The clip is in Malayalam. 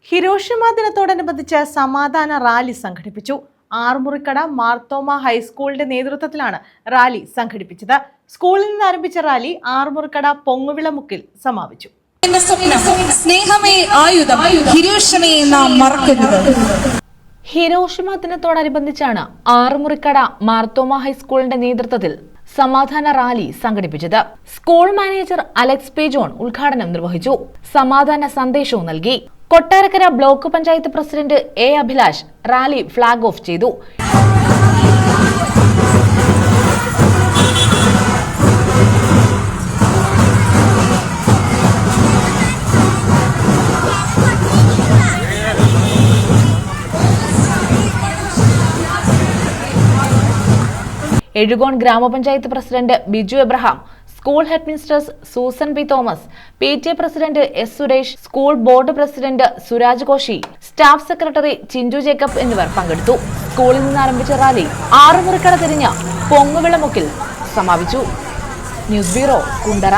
ഹിരോഷിമ ദിനത്തോടനുബന്ധിച്ച് സമാധാന റാലി സംഘടിപ്പിച്ചു. ആറുമുറിക്കട മാർത്തോമ ഹൈസ്കൂളിന്റെ നേതൃത്വത്തിലാണ് റാലി സംഘടിപ്പിച്ചത്. സ്കൂളിൽ നിന്ന് ആരംഭിച്ച റാലി ആറുമുറിക്കട പൊങ്ങുവിളമുക്കിൽ സമാപിച്ചു. ഹിരോഷിമ ദിനത്തോടനുബന്ധിച്ചാണ് ആറുമുറിക്കട മാർത്തോമ ഹൈസ്കൂളിന്റെ നേതൃത്വത്തിൽ സമാധാന റാലി സംഘടിപ്പിച്ചത്. School manager Alex P John ഉദ്ഘാടനം നിർവഹിച്ചു. സമാധാന സന്ദേശവും നൽകി. Kottarakkara block panchayat president A Abhilash rally flag off ചെയ്തു. എഴുകോൺ ഗ്രാമപഞ്ചായത്ത് president Biju Abraham, school headmistress Susan P Thomas, PTA president S Suresh, school board president Suraj Koshy, staff secretary Chinchu Jacob എന്നിവർ പങ്കെടുത്തു. സ്കൂളിൽ നിന്ന് ആരംഭിച്ച റാലി ആറുമുറിക്കട തിരിഞ്ഞ പൊങ്ങുവിളമുക്കിൽ സമാപിച്ചു. News bureau, Kundara.